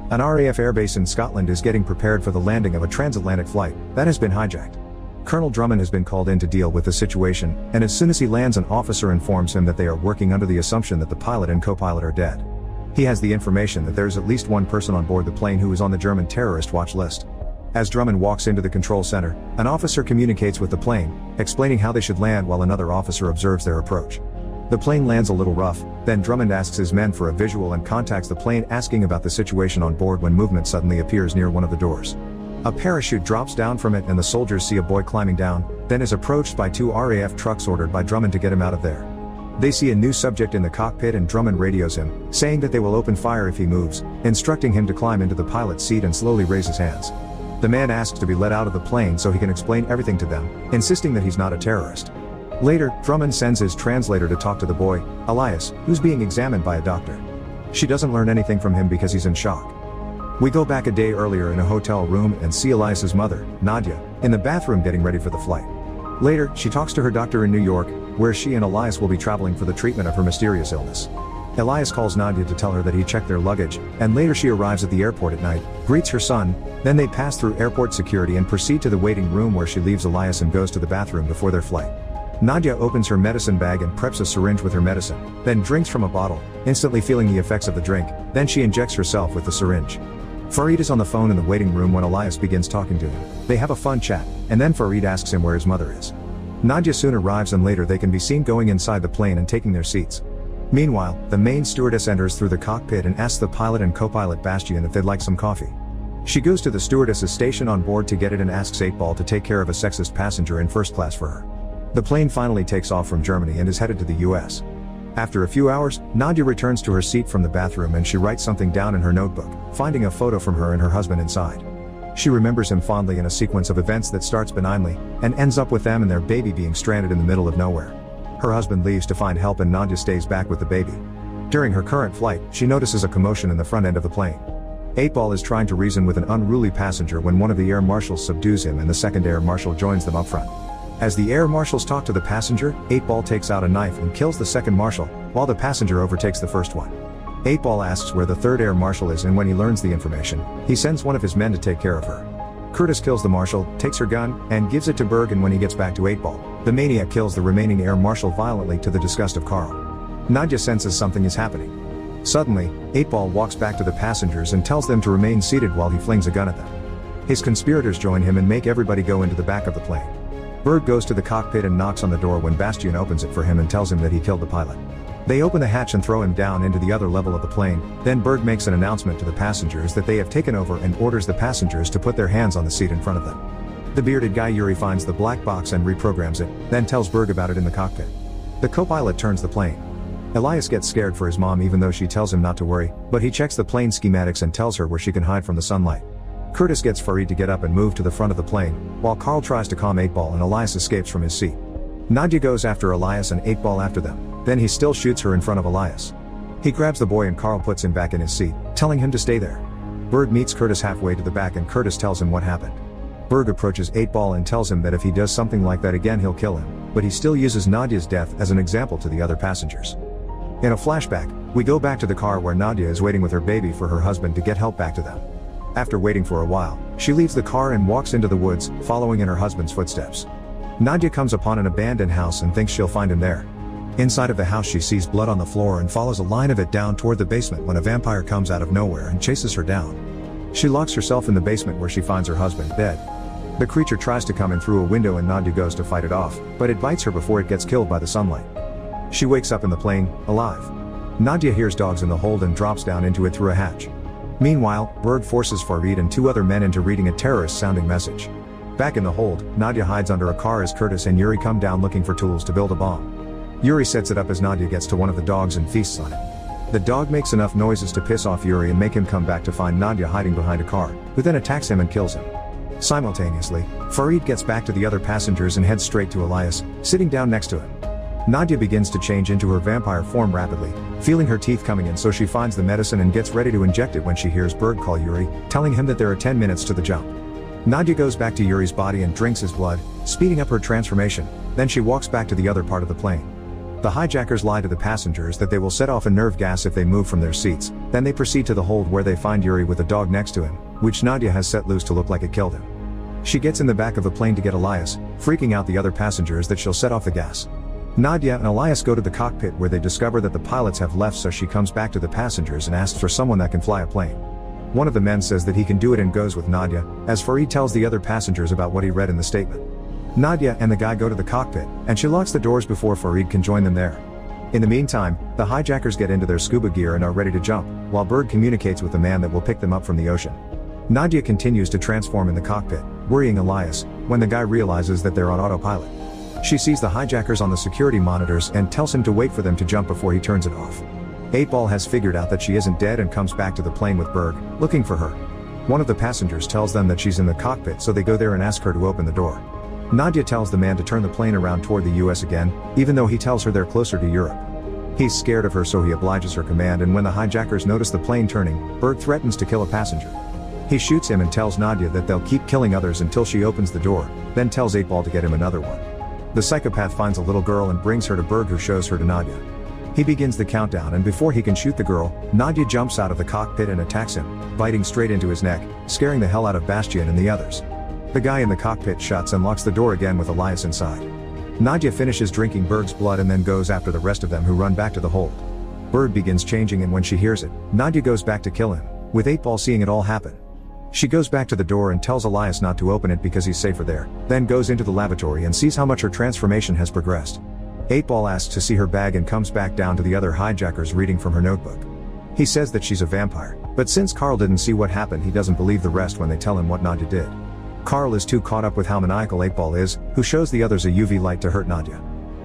An RAF airbase in Scotland is getting prepared for the landing of a transatlantic flight that has been hijacked. Colonel Drummond has been called in to deal with the situation, and as soon as he lands, an officer informs him that they are working under the assumption that the pilot and co-pilot are dead. He has the information that there's at least one person on board the plane who is on the German terrorist watch list. As Drummond walks into the control center, an officer communicates with the plane, explaining how they should land while another officer observes their approach. The plane lands a little rough, then Drummond asks his men for a visual and contacts the plane asking about the situation on board when movement suddenly appears near one of the doors. A parachute drops down from it and the soldiers see a boy climbing down, then is approached by 2 RAF trucks ordered by Drummond to get him out of there. They see a new subject in the cockpit and Drummond radios him, saying that they will open fire if he moves, instructing him to climb into the pilot's seat and slowly raise his hands. The man asks to be let out of the plane so he can explain everything to them, insisting that he's not a terrorist. Later, Drummond sends his translator to talk to the boy, Elias, who's being examined by a doctor. She doesn't learn anything from him because he's in shock. We go back a day earlier in a hotel room and see Elias's mother, Nadia, in the bathroom getting ready for the flight. Later, she talks to her doctor in New York, where she and Elias will be traveling for the treatment of her mysterious illness. Elias calls Nadia to tell her that he checked their luggage, and later she arrives at the airport at night, greets her son, then they pass through airport security and proceed to the waiting room where she leaves Elias and goes to the bathroom before their flight. Nadia opens her medicine bag and preps a syringe with her medicine, then drinks from a bottle, instantly feeling the effects of the drink, then she injects herself with the syringe. Farid is on the phone in the waiting room when Elias begins talking to him. They have a fun chat, and then Farid asks him where his mother is. Nadia soon arrives and later they can be seen going inside the plane and taking their seats. Meanwhile, the main stewardess enters through the cockpit and asks the pilot and co-pilot Bastian if they'd like some coffee. She goes to the stewardess's station on board to get it and asks 8-Ball to take care of a sexist passenger in first class for her. The plane finally takes off from Germany and is headed to the US. After a few hours, Nadia returns to her seat from the bathroom and she writes something down in her notebook, finding a photo from her and her husband inside. She remembers him fondly in a sequence of events that starts benignly, and ends up with them and their baby being stranded in the middle of nowhere. Her husband leaves to find help and Nadia stays back with the baby. During her current flight, she notices a commotion in the front end of the plane. 8-Ball is trying to reason with an unruly passenger when one of the air marshals subdues him and the second air marshal joins them up front. As the air marshals talk to the passenger, 8-Ball takes out a knife and kills the second marshal, while the passenger overtakes the first one. 8-Ball asks where the third air marshal is and when he learns the information, he sends one of his men to take care of her. Curtis kills the marshal, takes her gun, and gives it to Berg, and when he gets back to 8-Ball, the maniac kills the remaining air marshal violently to the disgust of Carl. Nadia senses something is happening. Suddenly, 8-Ball walks back to the passengers and tells them to remain seated while he flings a gun at them. His conspirators join him and make everybody go into the back of the plane. Berg goes to the cockpit and knocks on the door when Bastian opens it for him and tells him that he killed the pilot. They open the hatch and throw him down into the other level of the plane, then Berg makes an announcement to the passengers that they have taken over and orders the passengers to put their hands on the seat in front of them. The bearded guy Yuri finds the black box and reprograms it, then tells Berg about it in the cockpit. The co-pilot turns the plane. Elias gets scared for his mom even though she tells him not to worry, but he checks the plane schematics and tells her where she can hide from the sunlight. Curtis gets Farid to get up and move to the front of the plane, while Carl tries to calm 8-Ball and Elias escapes from his seat. Nadia goes after Elias and 8-Ball after them, then he still shoots her in front of Elias. He grabs the boy and Carl puts him back in his seat, telling him to stay there. Berg meets Curtis halfway to the back and Curtis tells him what happened. Berg approaches 8-Ball and tells him that if he does something like that again he'll kill him, but he still uses Nadia's death as an example to the other passengers. In a flashback, we go back to the car where Nadia is waiting with her baby for her husband to get help back to them. After waiting for a while, she leaves the car and walks into the woods, following in her husband's footsteps. Nadia comes upon an abandoned house and thinks she'll find him there. Inside of the house she sees blood on the floor and follows a line of it down toward the basement when a vampire comes out of nowhere and chases her down. She locks herself in the basement where she finds her husband dead. The creature tries to come in through a window and Nadia goes to fight it off, but it bites her before it gets killed by the sunlight. She wakes up in the plane, alive. Nadia hears dogs in the hold and drops down into it through a hatch. Meanwhile, Berg forces Farid and 2 other men into reading a terrorist-sounding message. Back in the hold, Nadia hides under a car as Curtis and Yuri come down looking for tools to build a bomb. Yuri sets it up as Nadia gets to one of the dogs and feasts on it. The dog makes enough noises to piss off Yuri and make him come back to find Nadia hiding behind a car, who then attacks him and kills him. Simultaneously, Farid gets back to the other passengers and heads straight to Elias, sitting down next to him. Nadia begins to change into her vampire form rapidly, feeling her teeth coming in, so she finds the medicine and gets ready to inject it when she hears Berg call Yuri, telling him that there are 10 minutes to the jump. Nadia goes back to Yuri's body and drinks his blood, speeding up her transformation, then she walks back to the other part of the plane. The hijackers lie to the passengers that they will set off a nerve gas if they move from their seats, then they proceed to the hold where they find Yuri with a dog next to him, which Nadia has set loose to look like it killed him. She gets in the back of the plane to get Elias, freaking out the other passengers that she'll set off the gas. Nadia and Elias go to the cockpit where they discover that the pilots have left, so she comes back to the passengers and asks for someone that can fly a plane. One of the men says that he can do it and goes with Nadia, as Farid tells the other passengers about what he read in the statement. Nadia and the guy go to the cockpit, and she locks the doors before Farid can join them there. In the meantime, the hijackers get into their scuba gear and are ready to jump, while Berg communicates with the man that will pick them up from the ocean. Nadia continues to transform in the cockpit, worrying Elias, when the guy realizes that they're on autopilot. She sees the hijackers on the security monitors and tells him to wait for them to jump before he turns it off. 8-Ball has figured out that she isn't dead and comes back to the plane with Berg, looking for her. One of the passengers tells them that she's in the cockpit, so they go there and ask her to open the door. Nadia tells the man to turn the plane around toward the US again, even though he tells her they're closer to Europe. He's scared of her, so he obliges her command, and when the hijackers notice the plane turning, Berg threatens to kill a passenger. He shoots him and tells Nadia that they'll keep killing others until she opens the door, then tells 8-Ball to get him another one. The psychopath finds a little girl and brings her to Berg, who shows her to Nadia. He begins the countdown, and before he can shoot the girl, Nadia jumps out of the cockpit and attacks him, biting straight into his neck, scaring the hell out of Bastian and the others. The guy in the cockpit shuts and locks the door again with Elias inside. Nadia finishes drinking Berg's blood and then goes after the rest of them, who run back to the hold. Berg begins changing, and when she hears it, Nadia goes back to kill him, with 8-Ball seeing it all happen. She goes back to the door and tells Elias not to open it because he's safer there, then goes into the lavatory and sees how much her transformation has progressed. 8-Ball asks to see her bag and comes back down to the other hijackers reading from her notebook. He says that she's a vampire, but since Carl didn't see what happened, he doesn't believe the rest when they tell him what Nadia did. Carl is too caught up with how maniacal 8-Ball is, who shows the others a UV light to hurt Nadia.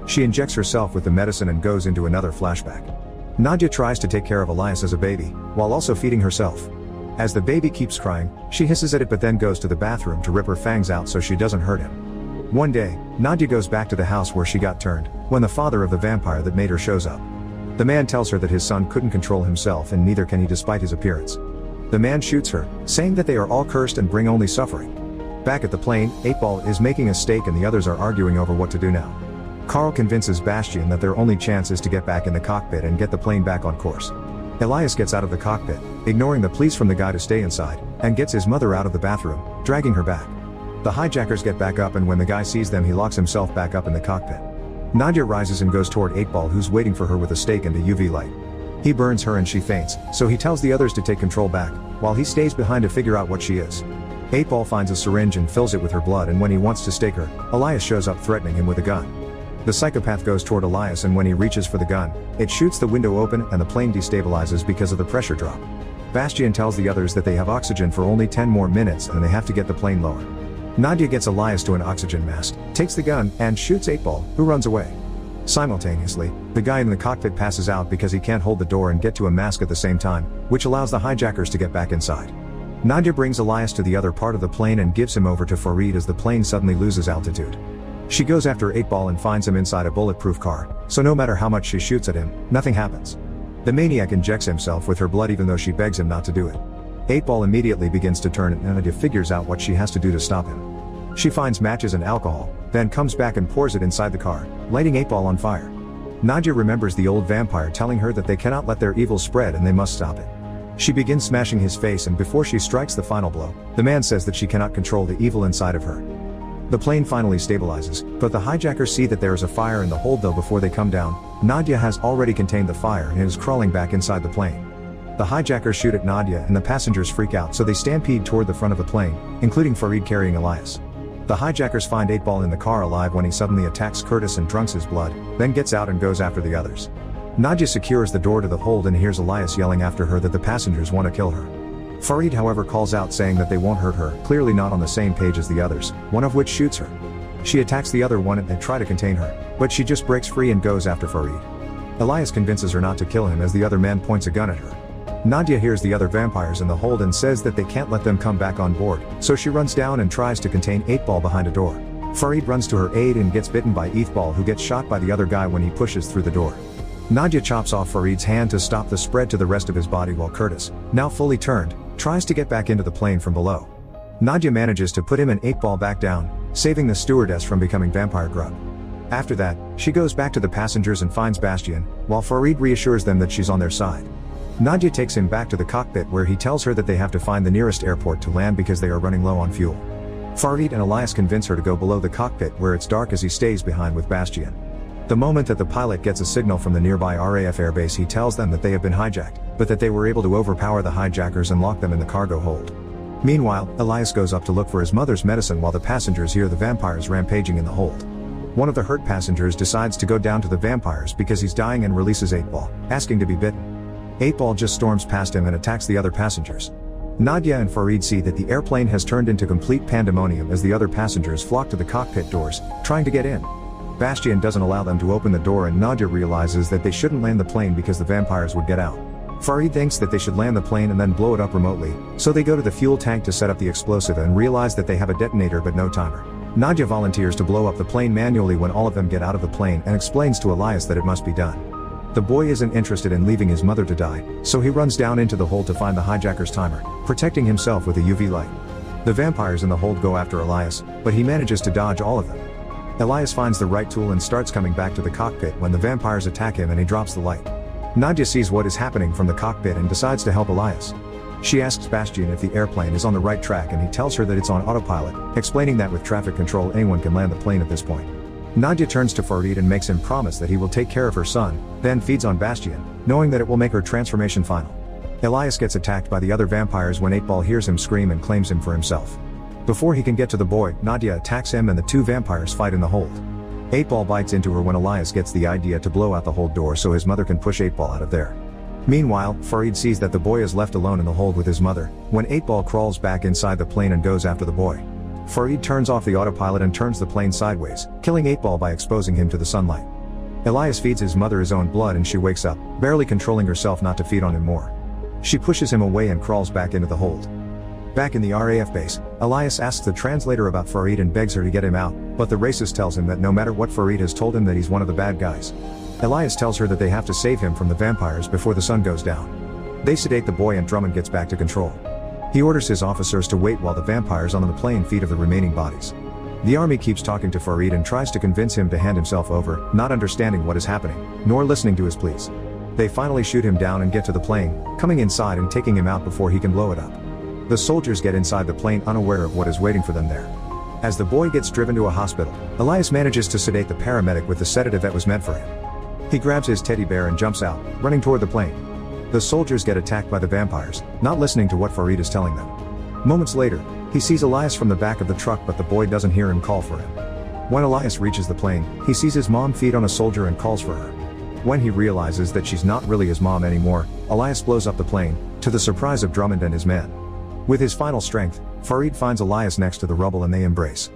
She injects herself with the medicine and goes into another flashback. Nadia tries to take care of Elias as a baby, while also feeding herself. As the baby keeps crying, she hisses at it but then goes to the bathroom to rip her fangs out so she doesn't hurt him. One day, Nadia goes back to the house where she got turned, when the father of the vampire that made her shows up. The man tells her that his son couldn't control himself, and neither can he despite his appearance. The man shoots her, saying that they are all cursed and bring only suffering. Back at the plane, 8-Ball is making a steak and the others are arguing over what to do now. Carl convinces Bastian that their only chance is to get back in the cockpit and get the plane back on course. Elias gets out of the cockpit, ignoring the pleas from the guy to stay inside, and gets his mother out of the bathroom, dragging her back. The hijackers get back up, and when the guy sees them, he locks himself back up in the cockpit. Nadia rises and goes toward 8-Ball, who's waiting for her with a steak and a UV light. He burns her and she faints, so he tells the others to take control back, while he stays behind to figure out what she is. 8-Ball finds a syringe and fills it with her blood, and when he wants to stake her, Elias shows up threatening him with a gun. The psychopath goes toward Elias, and when he reaches for the gun, it shoots the window open and the plane destabilizes because of the pressure drop. Bastian tells the others that they have oxygen for only 10 more minutes and they have to get the plane lower. Nadia gets Elias to an oxygen mask, takes the gun, and shoots 8-Ball, who runs away. Simultaneously, the guy in the cockpit passes out because he can't hold the door and get to a mask at the same time, which allows the hijackers to get back inside. Nadia brings Elias to the other part of the plane and gives him over to Farid as the plane suddenly loses altitude. She goes after 8-Ball and finds him inside a bulletproof car, so no matter how much she shoots at him, nothing happens. The maniac injects himself with her blood even though she begs him not to do it. 8-Ball immediately begins to turn, and Nadia figures out what she has to do to stop him. She finds matches and alcohol, then comes back and pours it inside the car, lighting 8-Ball on fire. Nadia remembers the old vampire telling her that they cannot let their evil spread and they must stop it. She begins smashing his face, and before she strikes the final blow, the man says that she cannot control the evil inside of her. The plane finally stabilizes, but the hijackers see that there is a fire in the hold, though before they come down, Nadia has already contained the fire and is crawling back inside the plane. The hijackers shoot at Nadia and the passengers freak out, so they stampede toward the front of the plane, including Farid carrying Elias. The hijackers find 8-Ball in the car alive when he suddenly attacks Curtis and drunks his blood, then gets out and goes after the others. Nadia secures the door to the hold and hears Elias yelling after her that the passengers want to kill her. Farid, however, calls out saying that they won't hurt her, clearly not on the same page as the others, one of which shoots her. She attacks the other one and they try to contain her, but she just breaks free and goes after Farid. Elias convinces her not to kill him as the other man points a gun at her. Nadia hears the other vampires in the hold and says that they can't let them come back on board, so she runs down and tries to contain 8-Ball behind a door. Farid runs to her aid and gets bitten by 8-Ball, who gets shot by the other guy when he pushes through the door. Nadia chops off Farid's hand to stop the spread to the rest of his body, while Curtis, now fully turned, tries to get back into the plane from below. Nadia manages to put him and 8-Ball back down, saving the stewardess from becoming vampire grub. After that, she goes back to the passengers and finds Bastian, while Farid reassures them that she's on their side. Nadia takes him back to the cockpit where he tells her that they have to find the nearest airport to land because they are running low on fuel. Farid and Elias convince her to go below the cockpit where it's dark as he stays behind with Bastian. The moment that the pilot gets a signal from the nearby RAF airbase, he tells them that they have been hijacked, but that they were able to overpower the hijackers and lock them in the cargo hold. Meanwhile, Elias goes up to look for his mother's medicine while the passengers hear the vampires rampaging in the hold. One of the hurt passengers decides to go down to the vampires because he's dying and releases 8-Ball, asking to be bitten. 8-Ball just storms past him and attacks the other passengers. Nadia and Farid see that the airplane has turned into complete pandemonium as the other passengers flock to the cockpit doors, trying to get in. Bastian doesn't allow them to open the door and Nadia realizes that they shouldn't land the plane because the vampires would get out. Farid thinks that they should land the plane and then blow it up remotely, so they go to the fuel tank to set up the explosive and realize that they have a detonator but no timer. Nadia volunteers to blow up the plane manually when all of them get out of the plane and explains to Elias that it must be done. The boy isn't interested in leaving his mother to die, so he runs down into the hold to find the hijacker's timer, protecting himself with a UV light. The vampires in the hold go after Elias, but he manages to dodge all of them. Elias finds the right tool and starts coming back to the cockpit when the vampires attack him and he drops the light. Nadia sees what is happening from the cockpit and decides to help Elias. She asks Bastian if the airplane is on the right track and he tells her that it's on autopilot, explaining that with traffic control anyone can land the plane at this point. Nadia turns to Farid and makes him promise that he will take care of her son, then feeds on Bastian, knowing that it will make her transformation final. Elias gets attacked by the other vampires when 8-Ball hears him scream and claims him for himself. Before he can get to the boy, Nadia attacks him and the two vampires fight in the hold. 8-Ball bites into her when Elias gets the idea to blow out the hold door so his mother can push 8-Ball out of there. Meanwhile, Farid sees that the boy is left alone in the hold with his mother, when 8-Ball crawls back inside the plane and goes after the boy. Farid turns off the autopilot and turns the plane sideways, killing 8-Ball by exposing him to the sunlight. Elias feeds his mother his own blood and she wakes up, barely controlling herself not to feed on him more. She pushes him away and crawls back into the hold. Back in the RAF base, Elias asks the translator about Farid and begs her to get him out, but the racist tells him that no matter what Farid has told him that he's one of the bad guys. Elias tells her that they have to save him from the vampires before the sun goes down. They sedate the boy and Drummond gets back to control. He orders his officers to wait while the vampires on the plane feed of the remaining bodies. The army keeps talking to Farid and tries to convince him to hand himself over, not understanding what is happening, nor listening to his pleas. They finally shoot him down and get to the plane, coming inside and taking him out before he can blow it up. The soldiers get inside the plane unaware of what is waiting for them there. As the boy gets driven to a hospital, Elias manages to sedate the paramedic with the sedative that was meant for him. He grabs his teddy bear and jumps out, running toward the plane. The soldiers get attacked by the vampires, not listening to what Farid is telling them. Moments later, he sees Elias from the back of the truck but the boy doesn't hear him call for him. When Elias reaches the plane, he sees his mom feed on a soldier and calls for her. When he realizes that she's not really his mom anymore, Elias blows up the plane, to the surprise of Drummond and his men. With his final strength, Farid finds Elias next to the rubble and they embrace.